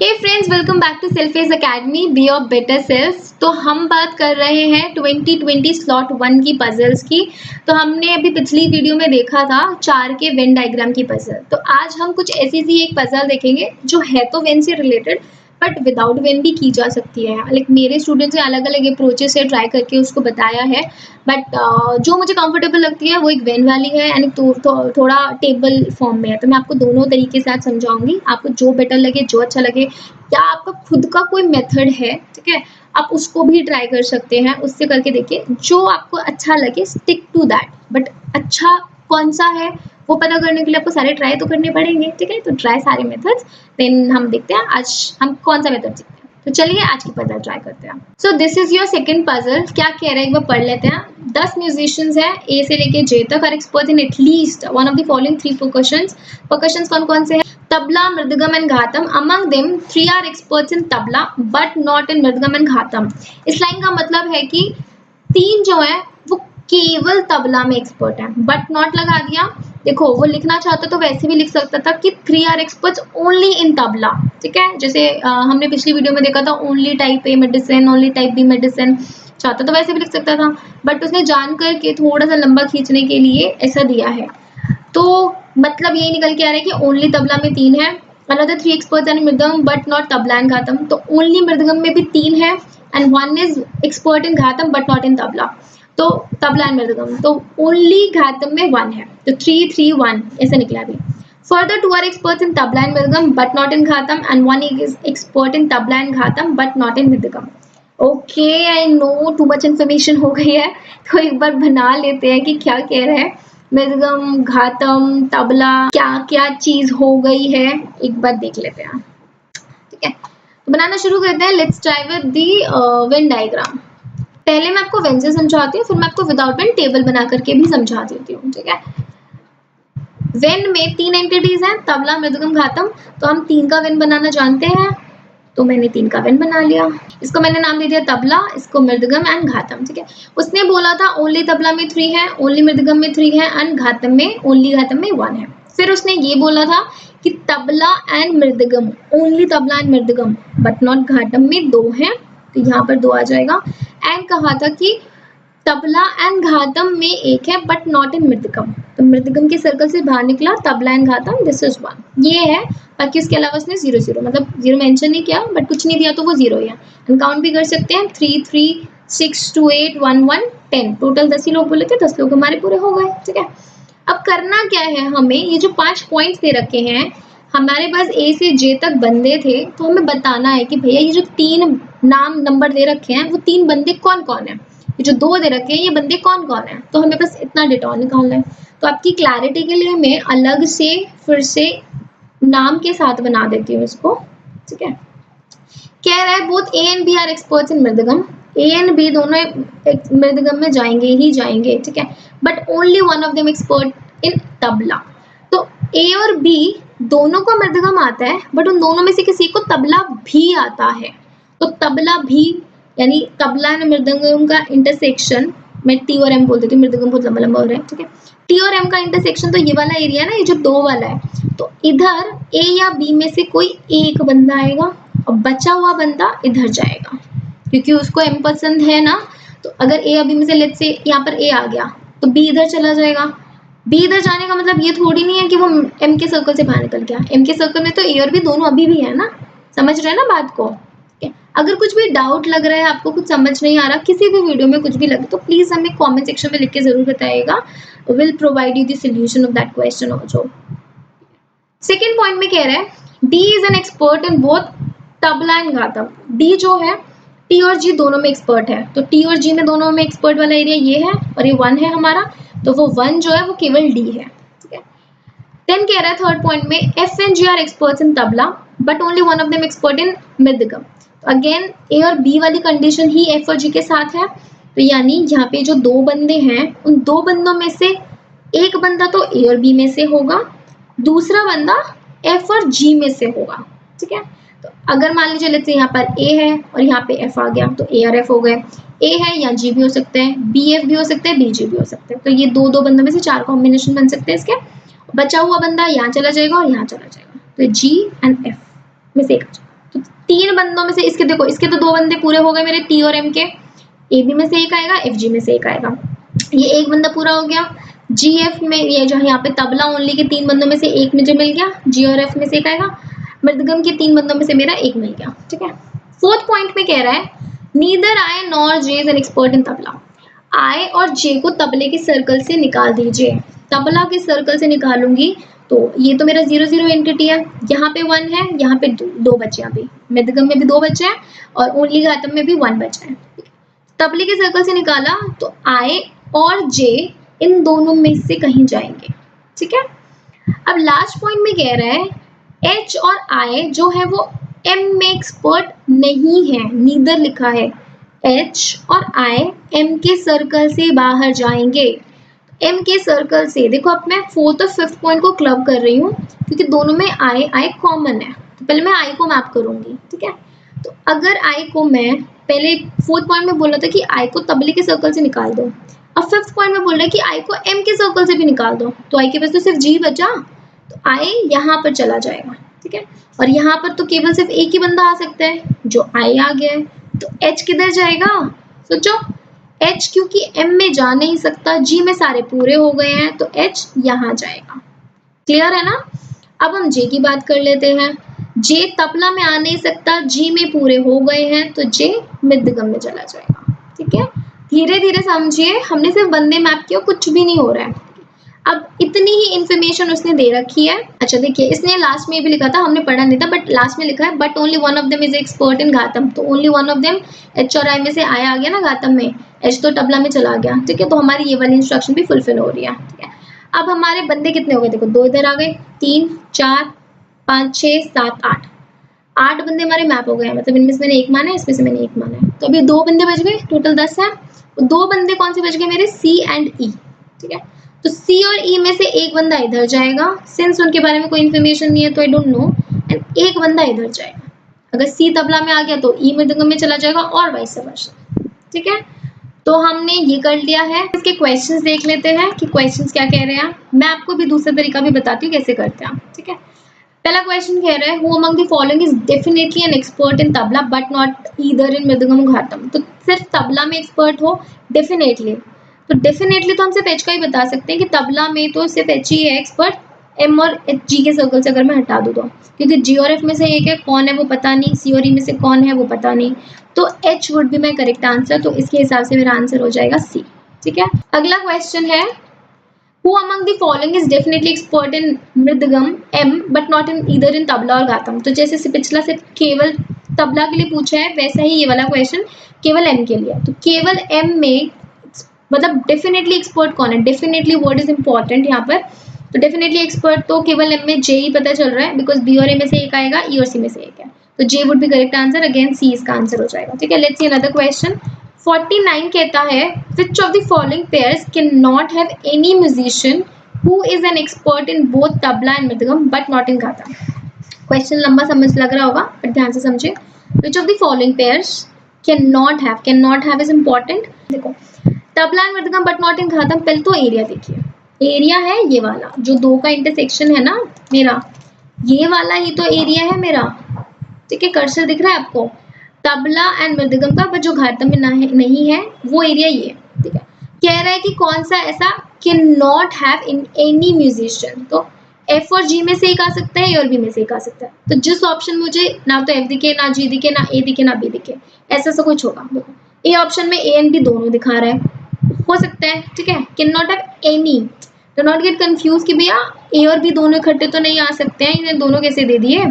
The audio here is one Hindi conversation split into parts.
Hey friends, welcome back to Selfage academy, be your better self. तो हम बात कर रहे हैं 2020 स्लॉट 1 की पजल्स की। तो हमने अभी पिछली वीडियो में देखा था 4 के वेन डायग्राम की पजल। तो आज हम कुछ ऐसी सी एक पजल देखेंगे जो है तो वेन से रिलेटेड बट विदाउट वेन भी की जा सकती है। लाइक मेरे स्टूडेंट्स ने अलग अलग अप्रोचेस से ट्राई करके उसको बताया है, बट जो मुझे कंफर्टेबल लगती है वो एक वेन वाली है एंड थोड़ा टेबल फॉर्म में है। तो मैं आपको दोनों तरीके से आज समझाऊंगी, आपको जो बेटर लगे, जो अच्छा लगे, या आपका खुद का कोई मेथड है, ठीक है, आप उसको भी ट्राई कर सकते हैं, उससे करके देखिए जो आपको अच्छा लगे, स्टिक टू दैट। बट अच्छा कौन सा है वो पता करने के लिए आपको सारे ट्राई तो करने पड़ेंगे, ठीक है। तो ट्राई सारे मेथड्स, देन हम देखते हैं आज हम कौन सा मेथड सीखते हैं। तो चलिए आज की पजल ट्राई करते हैं। So this is your second puzzle. क्या कह रहा है एक बार पढ़ लेते हैं। 10 म्यूजिशियंस हैं ए से लेके जे तक, are expert in at least one of the following 3 percussions. Percussions कौन कौन से हैं? Tabla, mridangam and ghatam. Among them 3 are experts in tabla but not in mridangam and ghatam. इस लाइन का मतलब है कि 3 जो है वो केवल तबला में एक्सपर्ट है, बट नॉट लगा दिया। देखो वो लिखना चाहता तो वैसे भी लिख सकता था कि 3 are experts only in tabla, ठीक है। जैसे हमने पिछली वीडियो में देखा था only type A medicine, only type B medicine चाहता तो वैसे भी लिख सकता था, बट उसने जान करके थोड़ा सा लंबा खींचने के लिए ऐसा दिया है। तो मतलब यही निकल के आ रहा है कि ओनली तबला में 3 है। Another 3 experts in mridangam but not tabla and ghatam. तो ओनली मृदंगम में भी 3 है and 1 is expert in ghatam but not in tabla. तो तबला एंड मृदंगम, तो ओनली घातम में 1 है, तो 3 3 1 ऐसा निकला अभी। Further, 2 are experts in tabla and mridangam but not in ghatam, and 1 is expert in tabla and ghatam but not in mridangam. Okay, I know too much information हो गई है, तो एक बार बना लेते हैं कि क्या कह रहा है। मृदंगम, घातम, तबला, क्या क्या चीज हो गई है एक बार देख लेते हैं, ठीक है। तो बनाना शुरू करते हैं। Let's try with the Venn diagram. पहले मैं आपको वेन से समझाती हूँ, फिर मैं आपको विदाउट वेन टेबल बना करके भी समझा देती हूँ, ठीक है। वेन में 3 एंटिटीज हैं, तबला, मृदंगम, घातम। तो हम 3 का वेन बनाना जानते हैं, तो मैंने 3 का वेन बना लिया। इसको मैंने नाम दे दिया तबला, इसको मृदंगम एंड घातम, ठीक है। उसने बोला था ओनली तबला में 3 है, ओनली मृदंगम में 3 है एंड घातम में, ओनली घातम में 1 है। फिर उसने ये बोला था कि tabla and mridangam, only tabla and mridangam but not ghatam में 2 है, तो यहाँ पर 2 आ जाएगा। एंड कहा था कि तबला एंड घातम में 1 है बट नॉट इन मृदंगम। तो मृदंगम के सर्कल से बाहर निकला तबला एंड घातम, दिस इज 1 ये है। बाकी उसके अलावा उसने 0 0 मतलब 0 मेंशन नहीं किया, बट कुछ नहीं दिया तो वो 0 ही है। एंड काउंट भी कर सकते हैं 3 3 6 2 8 1 1 10, टोटल 10 ही लोग बोले थे, 10 लोग हमारे पूरे हो गए, ठीक है। अब करना क्या है, हमें ये जो 5 पॉइंट्स दे रखे हैं, हमारे पास ए से जे तक बंदे थे, तो हमें बताना है कि भैया ये जो 3 नाम नंबर दे रखे हैं वो 3 बंदे कौन कौन है। ये जो 2 दे रखे हैं ये बंदे कौन कौन है, तो हमें बस इतना डेटा निकालना है। तो आपकी क्लैरिटी के लिए मैं अलग से फिर से नाम के साथ बना देती हूँ इसको, ठीक है। कह रहा है both A and B are experts in mridangam, A and B दोनों मृदंगम में जाएंगे ही जाएंगे, ठीक है, but only one of them expert in tabla. तो ए और बी दोनों को मृदंगम आता है, बट उन दोनों में से किसी को तबला भी आता है। तो तबला भी यानी तबला एंड मृदंगम का इंटरसेक्शन, मैं टी और एम बोल देती हूँ, मृदंगम बहुत लंबा लंबा हो रहा है, ठीक है। टी और एम का इंटरसेक्शन तो ये वाला एरिया है ना, ये जो 2 वाला है, तो इधर ए या बी में से कोई एक बंदा आएगा और बचा हुआ बंदा इधर जाएगा, क्योंकि उसको एम पसंद है ना। तो अगर ए या बी में से लेट्स से यहाँ पर ए आ गया तो बी इधर चला जाएगा। बी इधर जाने का मतलब ये थोड़ी नहीं है कि वो एम के सर्कल से बाहर निकल गया। एम के सर्कल में तो ए और बी दोनों अभी भी है ना, समझ रहे हैं ना बात को। अगर कुछ भी डाउट लग रहा है, आपको कुछ समझ नहीं आ रहा, किसी भी वीडियो में कुछ भी लगे, तो प्लीज हमें कमेंट सेक्शन में लिख के जरूर बताइएगा, will provide you the solution of that question also. Second point में कह रहा है D is an expert in both tabla and ghatam. D जो है टी और जी दोनों में एक्सपर्ट है, तो टी और जी में दोनों में एक्सपर्ट वाला एरिया ये है और ये 1 है हमारा, तो वो 1 जो है वो केवल डी है, ठीक है। देन कह रहा है थर्ड पॉइंट में F and G are experts in tabla but only one of them expert in mridangam. Again A और बी वाली कंडीशन ही एफ और जी के साथ है, तो यानी यहाँ पे जो 2 बंदे हैं उन 2 बंदों में से एक बंदा तो ए और बी में से होगा, दूसरा बंदा एफ और जी में से होगा, ठीक है। तो अगर मान लीजिए लेट्स से यहाँ पर ए है और यहाँ पे एफ आ गया, तो ए और एफ हो गए। ए है या जी भी हो सकते हैं, बी एफ भी हो सकते हैं, बी जी भी हो सकते हैं, तो ये 2 बंदों में से 4 कॉम्बिनेशन बन सकते हैं इसके। बचा हुआ बंदा यहाँ चला जाएगा और यहाँ चला जाएगा, तो जी एंड एफ में से एक आ जाएगा, तो 3 बंदों में से इसके देखो, इसके तो 2 बंदे पूरे हो गए मेरे टी और एम के, ए बी में से एक आएगा, एफ जी में से एक आएगा, ये एक बंदा पूरा हो गया। जी एफ में ये जो यहाँ पे तबला ओनली के 3 बंदों में से एक मुझे मिल गया, जी और एफ में से एक आएगा, मृदगम के 3 बंदों में से मेरा एक मिल गया, ठीक है। 4th पॉइंट में कह रहा है neither I nor J is an expert in tabla, I और जे को तबले के सर्कल से निकाल दीजिए। तबला के सर्कल से निकालूंगी तो ये तो मेरा 0 एंटिटी है, यहाँ पे 1 है, यहाँ पे 2 बचे, यहाँ पे मृदगम में भी 2 बचे हैं और ओनली घातम में भी 1 बचा है। तबले के सर्कल से निकाला तो आई और जे इन दोनों में से कहीं जाएंगे, ठीक है। अब लास्ट पॉइंट में कह रहा है एच और आई जो है वो एम में एक्सपर्ट नहीं है, नीदर लिखा है, एच और आई एम के सर्कल से बाहर जाएंगे। एम के सर्कल से देखो, अब मैं 4th और 5th पॉइंट को क्लब कर रही हूँ क्योंकि दोनों में आई कॉमन है, तो पहले मैं आई को मैप करूंगी, ठीक है। तो अगर आई को मैं पहले 4th पॉइंट में बोला था कि आई को तबले के सर्कल से निकाल दो, अब 5th पॉइंट में बोल रहा है कि आई को एम के सर्कल से भी निकाल दो, तो आई के पास तो सिर्फ जी बचा, तो आई यहाँ पर चला जाएगा, ठीक है। और यहाँ पर तो केवल सिर्फ एक ही बंदा आ सकता है जो आई आ गया है, तो एच किधर जाएगा, सोचो। एच क्योंकि एम में जा नहीं सकता, जी में सारे पूरे हो गए हैं, तो एच यहाँ जाएगा, क्लियर है ना। अब हम जे की बात कर लेते हैं, जे तबला में आ नहीं सकता, जी में पूरे हो गए हैं, तो जे मृदगम में चला जाएगा, ठीक है। धीरे धीरे समझिए, हमने सिर्फ बंदे मैप किया, कुछ भी नहीं हो रहा है। अब इतनी ही इंफॉर्मेशन उसने दे रखी है। अच्छा देखिए, इसने लास्ट में भी लिखा था, हमने पढ़ा नहीं था, बट लास्ट में लिखा है but only one of them is expert in ghatam, तो only one of them, H और आई में से आई आ गया ना घातम में, एच तो तबला में चला गया, ठीक है। तो हमारी ये वाली इंस्ट्रक्शन भी फुलफिल हो रही है, ठीक है। अब हमारे बंदे कितने हो गए, देखो 2 इधर आ गए, 3 4 5 6 7 8 बंदे हमारे मैप हो गए हैं, मतलब इनमें से मैंने एक माना है, इसमें से मैंने एक माना है, तो अभी 2 बंदे बच गए, टोटल 10 है। 2 बंदे कौन से बच गए मेरे, सी एंड ई, ठीक है। तो सी और ई में से एक बंदा इधर जाएगा, सिंस उनके बारे में कोई इन्फॉर्मेशन नहीं है तो आई डोंट नो, एंड एक बंदा इधर जाएगा। अगर सी तबला में आ गया तो ई मृदंगम में चला जाएगा और वाइस वर्सा, ठीक है। तो हमने ये कर लिया है। इसके क्वेश्चंस देख लेते हैं कि क्वेश्चंस क्या कह रहे हैं। मैं आपको भी दूसरा तरीका भी बताती हूँ कैसे करते हैं, ठीक है। पहला क्वेश्चन कह रहा है who among the following is definitely an expert in tabla but not either in mridangam ghatam. तो सिर्फ तबला में एक्सपर्ट हो, डेफिनेटली, तो डेफिनेटली तो हम सिर्फ एच का ही बता सकते हैं कि तबला में तो सिर्फ एच ही है एक्सपर्ट, एम और एच जी के सर्कल से अगर मैं हटा दूँ तो, क्योंकि जी और एफ में से एक है, कौन है वो पता नहीं, सी और ई में से कौन है वो पता नहीं, तो H would be my correct answer, तो इसके हिसाब से मेरा आंसर हो जाएगा सी, ठीक है। अगला क्वेश्चन है Who among the following is definitely expert in mridangam M but not in either in tabla और घातम। तो जैसे पिछला से केवल तबला के लिए पूछा है, वैसा ही ये वाला क्वेश्चन केवल M के लिए। तो केवल M में मतलब डेफिनेटली एक्सपर्ट कौन है, डेफिनेटली वर्ड इज इंपॉर्टेंट यहाँ पर। तो डेफिनेटली एक्सपर्ट तो केवल M में J ही पता चल रहा है, बिकॉज B और A में से एक आएगा, E और C में से एक है, तो J would be correct answer, again C इसका आंसर हो जाएगा, ठीक है। Let's see another question. 49 कहता है which of the following pairs cannot have any musician who is an expert in both tabla and mridangam but not in ghatam। Question लंबा समझ लग रहा होगा पर ध्यान से समझिए। which of the following pairs cannot have is important। देखो tabla and mridangam but not in ghatam, पहले तो एरिया देखिए, एरिया है ये वाला जो 2 का इंटरसेक्शन है ना मेरा, ये वाला ही तो एरिया है मेरा, ठीक है। कर्सर दिख रहा है आपको, तबला एंड मृदंगम का, पर जो घातम में नहीं है वो एरिया ये, ठीक है। कह रहा है कि कौन सा ऐसा can not have in any musician, तो एफ और जी में से एक आ सकता है, ए और बी में से एक आ सकता है। तो जिस ऑप्शन मुझे ना तो एफ दिखे, ना जी दिखे, ना ए दिखे, ना बी दिखे, ऐसा सा कुछ होगा। देखो ए ऑप्शन में ए एंड बी दोनों दिखा रहा है, हो सकता है, ठीक है। Can not have any, do not get confuse कि भैया ए और बी दोनों इकट्ठे तो नहीं आ सकते हैं, इन्हें दोनों कैसे दे दिए।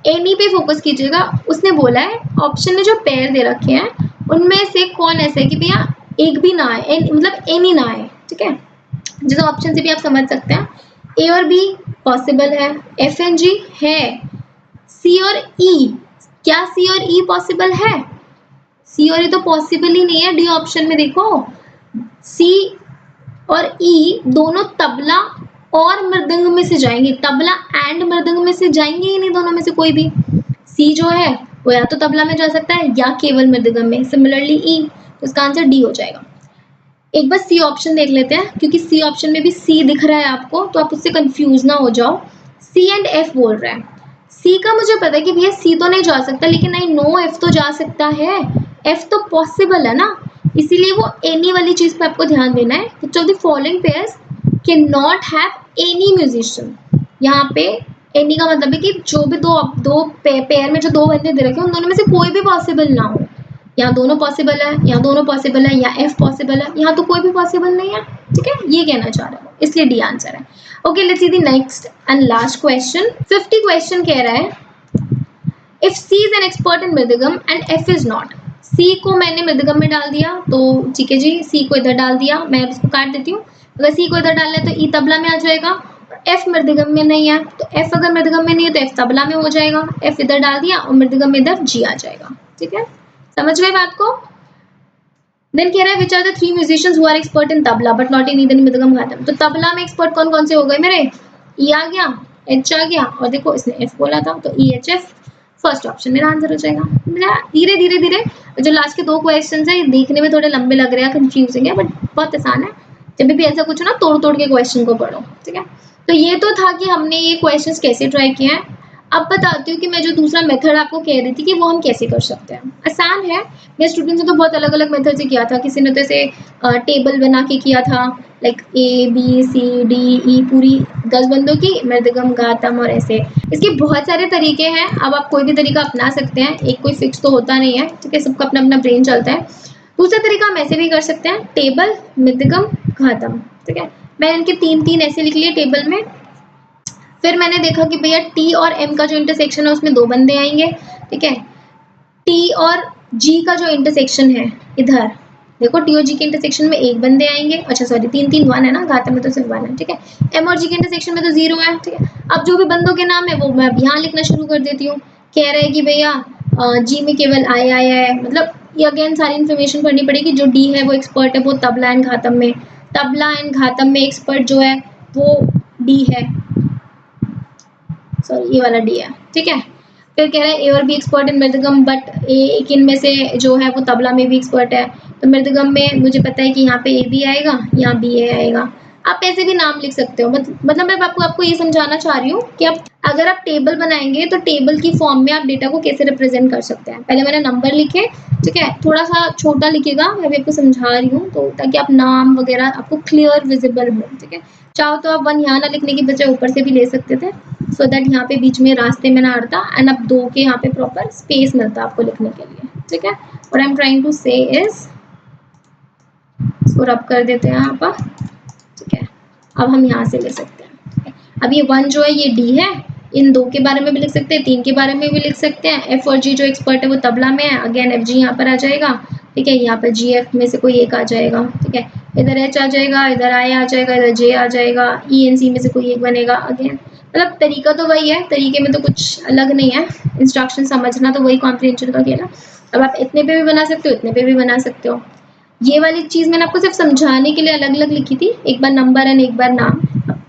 एनी पे फोकस कीजिएगा, उसने बोला है ऑप्शन में जो पेयर दे रखे हैं उनमें से कौन ऐसा है कि भैया एक भी ना आए, मतलब एनी ना आए, ठीक है। जिस ऑप्शन से भी आप समझ सकते हैं, ए और बी पॉसिबल है, एफ एंड जी है, सी और ई, क्या सी और ई पॉसिबल है, सी और ई तो पॉसिबल ही नहीं है। डी ऑप्शन में देखो सी और ई दोनों तबला और मृदंग में से जाएंगे, तबला एंड मृदंग में से जाएंगे ही नहीं, दोनों में से कोई भी। सी जो है वो या तो तबला में जा सकता है या केवल मृदंगम में, सिमिलरली ई, तो इसका आंसर डी हो जाएगा। एक बार सी ऑप्शन देख लेते हैं, क्योंकि सी ऑप्शन में भी सी दिख रहा है आपको, तो आप उससे कंफ्यूज ना हो जाओ। सी एंड एफ बोल रहा है, सी का मुझे पता है कि भैया सी तो नहीं जा सकता, लेकिन आई नो एफ तो जा सकता है, एफ तो पॉसिबल है ना, इसीलिए वो एनी वाली चीज पे आपको ध्यान देना है। Which of the following pairs can not have any musician. यहाँ पे एनी का मतलब है कि जो भी दो पेयर में जो दो बंदे दे रखे हैं उन दोनों में से कोई भी पॉसिबल ना हो। यहाँ दोनों पॉसिबल है, यहाँ दोनों पॉसिबल है, या एफ पॉसिबल है, यहाँ तो कोई भी पॉसिबल नहीं है। ठीक है, ये कहना चाह रहा है, इसलिए डी आंसर है। Okay, let's see the next and last question. 50 question कह रहा है if C is an expert in mridangam and F is not. C को मैंने मृदगम में डाल दिया, तो ठीक है जी, सी को इधर डाल दिया, मैं इसको काट देती हूँ। अगर सी को इधर डाल है तो ई तबला में आ जाएगा, एफ मृदगम में नहीं है, तो एफ अगर मृदगम में नहीं है तो एफ तबला में हो जाएगा, एफ इधर डाल दिया और मृदगम में इधर जी आ जाएगा। ठीक है, समझ गए बात को। देन कह रहा है which are the 3 musicians who are expert in tabla but not in either mridangam ghatam. तो तबला में एक्सपर्ट कौन कौन से हो गए मेरे, ई आ गया, एच आ गया, और देखो इसने एफ बोला था तो E H F first option मेरा आंसर हो जाएगा। धीरे धीरे धीरे जो लास्ट के 2 क्वेश्चन है देखने में थोड़े लंबे लग रहे हैं, कंफ्यूजिंग है, बट बहुत आसान है। जब भी ऐसा कुछ हो ना, तोड़ तोड़ के क्वेश्चन को पढ़ो। ठीक है, तो ये तो था कि हमने ये क्वेश्चंस कैसे ट्राई किए हैं। अब बताती हूँ कि मैं जो दूसरा मेथड आपको कह रही थी कि वो हम कैसे कर सकते हैं। आसान है, मेरे स्टूडेंट्स ने तो बहुत अलग अलग मेथड से किया था। किसी ने तो ऐसे टेबल बना के किया था, like A B C D E पूरी 10 बंदों की, मृदगम घातम और ऐसे। इसके बहुत सारे तरीके हैं, अब आप कोई भी तरीका अपना सकते हैं, एक कोई फिक्स तो होता नहीं है। ठीक है, सबका अपना अपना ब्रेन चलता है। दूसरा तरीका हम ऐसे भी कर सकते हैं, टेबल मृदगम घातम। ठीक है, मैंने इनके 3 ऐसे लिख लिए टेबल में। फिर मैंने देखा कि भैया टी और एम का जो इंटरसेक्शन है उसमें 2 बंदे आएंगे। ठीक है, टी और जी का जो इंटरसेक्शन है इधर देखो, टी और जी के इंटरसेक्शन में 1 बंदे आएंगे। अच्छा सॉरी, 3 1 है ना, घातम में तो सिर्फ 1 है। ठीक है, एम और जी के इंटरसेक्शन में तो 0 है। ठीक है, अब जो भी बंदों के नाम है वो मैं अब यहाँ लिखना शुरू कर देती हूँ। कह रहे हैं कि भैया जी में केवल आई आया है, मतलब ये अगेन सारी इन्फॉर्मेशन पढ़नी पड़ेगी। जो डी है वो एक्सपर्ट है, वो तबला एंड घातम में, तबला एंड घातम में एक्सपर्ट जो है वो डी है, सॉरी ये वाला डी है। ठीक है, फिर कह रहा है ए और B expert in mridangam but एक इनमें से जो है वो तबला में भी एक्सपर्ट है। तो मृदगम में मुझे पता है कि यहाँ पे ए बी आएगा, यहाँ बी ए आएगा। आप ऐसे भी नाम लिख सकते हो, मतलब मैं आपको ये समझाना चाह रही हूँ कि आप अगर आप टेबल बनाएंगे तो टेबल की फॉर्म में आप डेटा को कैसे रिप्रेजेंट कर सकते हैं। पहले मैंने नंबर लिखे, ठीक है, थोड़ा सा छोटा लिखेगा, मैं भी आपको समझा रही हूँ तो ताकि आप नाम वगैरह आपको क्लियर विजिबल हो। ठीक है, चाहो तो आप 1 यहाँ ना लिखने की बजाय ऊपर से भी ले सकते थे, सो दैट यहाँ पे बीच में रास्ते में ना अड़ता एंड अब 2 के यहाँ पे प्रॉपर स्पेस मिलता आपको लिखने के लिए। ठीक है, what I am trying to say is, इसको रब कर देते हैं यहाँ पर। ठीक है, अब हम यहाँ से ले सकते हैं। ठीक है, अब ये 1 जो है ये डी है, इन 2 के बारे में भी लिख सकते हैं, 3 के बारे में भी लिख सकते हैं। एफ और जी जो एक्सपर्ट है वो तबला में है, अगेन एफ जी यहाँ पर आ जाएगा। ठीक है, यहाँ पर जी एफ में से कोई एक आ जाएगा। ठीक है, इधर एच आ जाएगा, इधर आई आ जाएगा, इधर जे आ जाएगा, ई एन सी में से कोई एक बनेगा। अगेन मतलब तरीका तो वही है, तरीके में तो कुछ अलग नहीं है, इंस्ट्रक्शन समझना तो वही कॉम्प्रिहेंशन का खेल है। अब आप इतने पे भी बना सकते हो, इतने पे भी बना सकते हो। ये वाली चीज़ मैंने आपको सिर्फ समझाने के लिए अलग अलग लिखी थी, एक बार नंबर एंड एक बार नाम।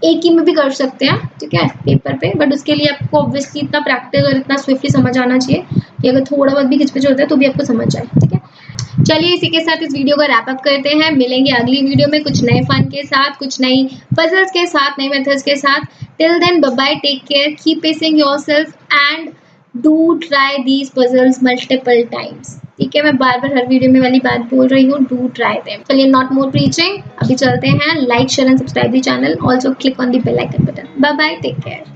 एक ही में भी कर सकते हैं, ठीक है, पेपर पे, बट उसके लिए आपको ऑब्वियसली इतना प्रैक्टिस और इतना स्विफ्टली समझ आना चाहिए कि अगर थोड़ा बहुत भी खिचपिच होता है तो भी आपको समझ जाए। ठीक है, चलिए इसी के साथ इस वीडियो को रैप अप करते हैं। मिलेंगे अगली वीडियो में कुछ नए फन के साथ, कुछ नई पजल्स के साथ, नए मेथड्स के साथ। Till then bye bye, take care, keep pacing yourself and do try these puzzles multiple times. ठीक है, मैं बार बार हर वीडियो में वाली बात बोल रही हूँ, डू ट्राई देम। चलिए, नॉट मोर प्रीचिंग, अभी चलते हैं। Like share and subscribe the channel, also click on the bell icon button. Bye bye, take care.